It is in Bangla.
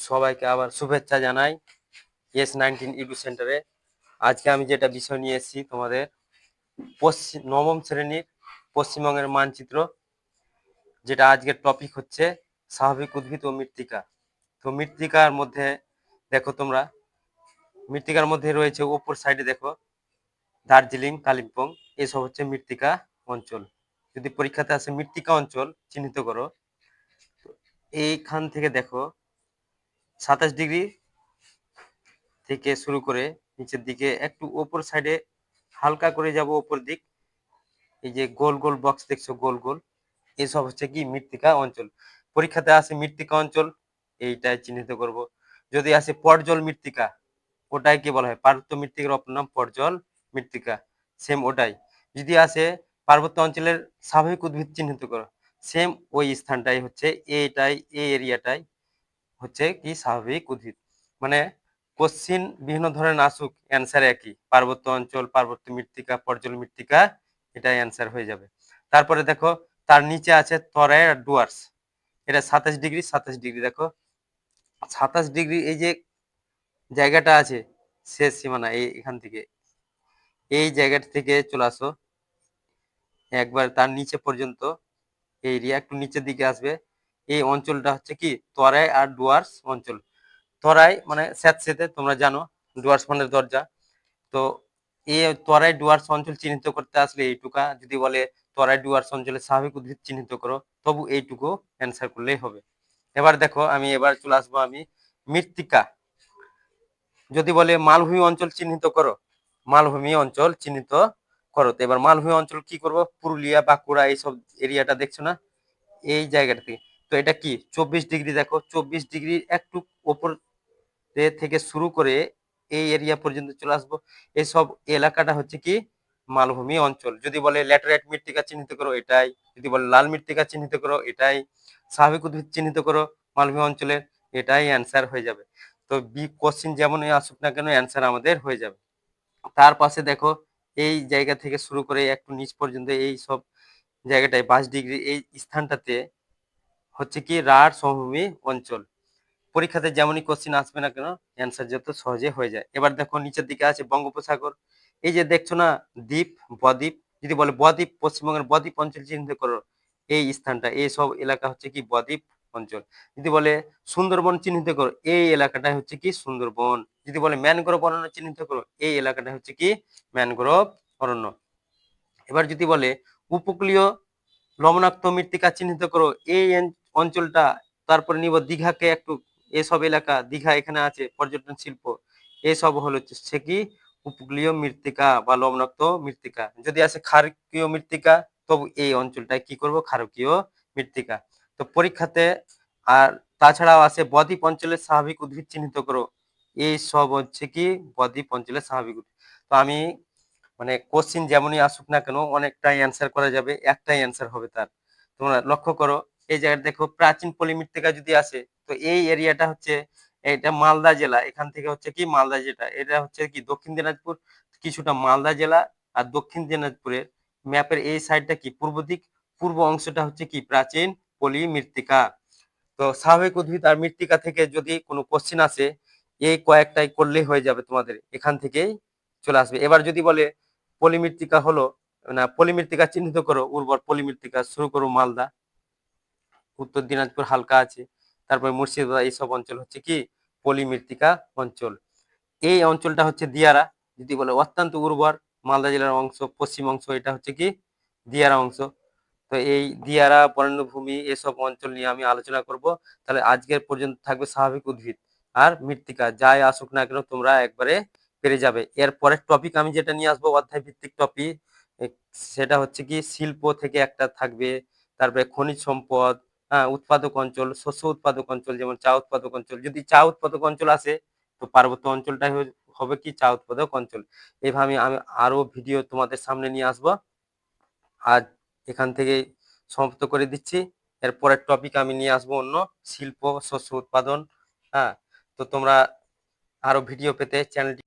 সবাইকে আবার শুভেচ্ছা জানাই S19 ইডু সেন্টারে। আজকে আমি যেটা বিষয় নিয়ে এসেছি তোমাদের নবম শ্রেণীর পশ্চিমবঙ্গের মানচিত্র, যেটা আজকের টপিক হচ্ছে স্বাভাবিক উদ্ভিদ ও মৃত্তিকা। তো মৃত্তিকার মধ্যে দেখো তোমরা, মৃত্তিকার মধ্যে রয়েছে ওপর সাইডে দেখো দার্জিলিং, কালিম্পং, এসব হচ্ছে মৃত্তিকা অঞ্চল। যদি পরীক্ষাতে আসে মৃত্তিকা অঞ্চল চিহ্নিত করো, এইখান থেকে দেখো 27 ডিগ্রি থেকে শুরু করে নিচের দিকে একটু ওপর সাইডে হালকা করে যাব ওপর দিক। এই যে গোল গোল বক্স দেখছো, গোল গোল, এসব হচ্ছে কি মৃত্তিকা অঞ্চল। পরীক্ষাতে আসে মৃত্তিকা অঞ্চল, এইটাই চিহ্নিত করব। যদি আসে পর্জল মৃত্তিকা, ওটাই কি বলা হয়? পার্বত্য মৃত্তিকার অপর নাম পর্জল মৃত্তিকা, সেম ওটাই। যদি আসে পার্বত্য অঞ্চলের স্বাভাবিক উদ্ভিদ চিহ্নিত করো, সেম ওই স্থানটাই হচ্ছে এইটাই, এই এরিয়াটাই হচ্ছে কি স্বাভাবিক উদ্ভিদ। মানে কোশ্চিন বিভিন্ন ধরনের আসুক, অ্যান্সার একই, পার্বত্য অঞ্চল, পার্বত্য মৃত্তিকা, পর্জল মৃত্তিকা, এটাই অ্যান্সার হয়ে যাবে। তারপরে দেখো তার নিচে আছে তরাই আর ডুয়ার্স, এটা 27 ডিগ্রি 27 ডিগ্রি। দেখো 27 ডিগ্রি এই যে জায়গাটা আছে, শেষ সীমানা এখান থেকে, এই জায়গাটা থেকে চলে আসো একবার তার নিচে পর্যন্ত, এই এরিয়া একটু নিচের দিকে আসবে। এই অঞ্চলটা হচ্ছে কি তরাই আর ডুয়ার্স অঞ্চল। তরাই মানে স্যাঁতসেঁতে, তোমরা জানো, ডুয়ার্স মানে দরজা। তো এই তরাই ডুয়ার্স অঞ্চল চিহ্নিত করতে আসলে এইটুকা, যদি বলে তরাই ডুয়ার্স অঞ্চলে স্বাভাবিক উদ্ভিদ চিহ্নিত করো, তবু এইটুকু অ্যান্সার করলেই হবে। এবার দেখো এবার চলে আসবো মৃত্তিকা। যদি বলে মালভূমি অঞ্চল চিহ্নিত করো, মালভূমি অঞ্চল চিহ্নিত করো, তো এবার মালভূমি অঞ্চল কি করব? পুরুলিয়া, বাঁকুড়া, এইসব এরিয়াটা দেখছো না, এই জায়গাটা থেকে। তো এটা কি 24 ডিগ্রি, দেখো 24 ডিগ্রি একটু ওপর থেকে শুরু করে এই এরিয়া পর্যন্ত চলে আসবো। এইসব এলাকাটা হচ্ছে কি মালভূমি অঞ্চল। যদি বলে ল্যাটেরাইট মৃত্তিকা চিহ্নিত করো, এটাই। যদি বলে লাল মৃত্তিকা চিহ্নিত করো, এটাই। স্বাভাবিক উদ্ভিদ চিহ্নিত করো মালভূমি অঞ্চলের, এটাই অ্যান্সার হয়ে যাবে। তো বি কোশ্চিন যেমনই আসুক না কেন অ্যান্সার আমাদের হয়ে যাবে। তার পাশে দেখো এই জায়গা থেকে শুরু করে একটু নিচ পর্যন্ত এই সব জায়গাটায় 22 ডিগ্রি এই স্থানটাতে হচ্ছে কি রাঢ় সমভূমি অঞ্চল। পরীক্ষাতে যেমনই কোশ্চিন আসবে না কেন অ্যান্সার যত সহজে হয়ে যায়। এবার দেখো নিচের দিকে আছে বঙ্গোপসাগর, এই যে দেখছো না দ্বীপ, বদ্বীপ। যদি বলে বদ্বীপ, পশ্চিমবঙ্গের বদ্বীপ অঞ্চল চিহ্নিত করো, এই স্থানটা, এই সব এলাকা হচ্ছে কি বদ্বীপ অঞ্চল। যদি বলে সুন্দরবন চিহ্নিত করো, এই এলাকাটা হচ্ছে কি সুন্দরবন। যদি বলে ম্যানগ্রোভ অরণ্য চিহ্নিত করো, এই এলাকাটা হচ্ছে কি ম্যানগ্রোভ অরণ্য। এবার যদি বলে উপকূলীয় লবণাক্ত মৃত্তিকা চিহ্নিত করো, এই অঞ্চলটা। তারপরে নিব দীঘাকে একটু, এসব এলাকা, দীঘা এখানে আছে, পর্যটন শিল্প, এসব হচ্ছে কি উপকূলীয় মৃত্তিকা বা লবণাক্ত মৃত্তিকা। যদি আসে ক্ষারকীয় মৃত্তিকা, তবু এই অঞ্চলটায় কি করব? ক্ষারকীয় মৃত্তিকা। তো পরীক্ষাতে আর তাছাড়াও আছে বদ্বীপ অঞ্চলের স্বাভাবিক উদ্ভিদ চিহ্নিত করো, এই সব হচ্ছে কি বদ্বীপ অঞ্চলের স্বাভাবিক উদ্ভিদ। তো আমি মানে কোশ্চিন যেমনই আসুক না কেন অনেকটাই অ্যান্সার করা যাবে, একটাই অ্যান্সার হবে তার। তোমরা লক্ষ্য করো এই জায়গাটা দেখো প্রাচীন পলি মৃত্তিকা যদি আসে, তো এই এরিয়াটা হচ্ছে, এটা মালদা জেলা, এখান থেকে হচ্ছে কি মালদা, যেটা এটা হচ্ছে কি দক্ষিণ দিনাজপুর, কিছুটা মালদা জেলা। আর দক্ষিণ দিনাজপুরের ম্যাপের এই সাইডটা কি পূর্ব দিক, পূর্ব অংশটা হচ্ছে কি প্রাচীন পলি মৃত্তিকা। তো স্বাভাবিক উদ্ভিদ আর মৃত্তিকা থেকে যদি কোনো কোশ্চিন আসে, এই কয়েকটাই করলেই হয়ে যাবে, তোমাদের এখান থেকেই চলে আসবে। এবার যদি বলে পলিমৃত্তিকা হলো না, পলিমৃত্তিকা চিহ্নিত করো, উর্বর পলিমৃত্তিকা শুরু করো মালদা, উত্তর দিনাজপুর হালকা আছে, তারপরে মুর্শিদাবাদ, এইসব অঞ্চল হচ্ছে কি পলিমৃত্তিকা অঞ্চল। এই অঞ্চলটা হচ্ছে দিয়ারা। যদি বলে অত্যন্ত উর্বর মালদা জেলার অংশ, পশ্চিম অংশ, এটা হচ্ছে কি দিয়ারা অংশ। তো এই দিয়ারা, বরেন্দ্রভূমি, এসব অঞ্চল নিয়ে আমি আলোচনা করব। তাহলে আজকের পর্যন্ত থাকবে স্বাভাবিক উদ্ভিদ আর মৃত্তিকা, যাই আসুক না কেন তোমরা একবারে পেরে যাবে। এর পরের টপিক আমি যেটা নিয়ে আসবো অধ্যায় ভিত্তিক টপিক, সেটা হচ্ছে কি শিল্প থেকে একটা থাকবে, তারপরে খনিজ সম্পদ, হ্যাঁ, উৎপাদক অঞ্চল, শস্য উৎপাদক অঞ্চল, যেমন চা উৎপাদক অঞ্চল। যদি চা উৎপাদক অঞ্চল আসে, তো পার্বত্য অঞ্চলটাই হবে কি চা উৎপাদক অঞ্চল। এইভাবে আমি আরো ভিডিও তোমাদের সামনে নিয়ে আসবো। আজ এখান থেকে সমাপ্ত করে দিচ্ছি। এর পরের টপিক আমি নিয়ে আসবো অন্য, শিল্প, শস্য উৎপাদন। হ্যাঁ, তো তোমরা আরো ভিডিও পেতে চ্যানেলটি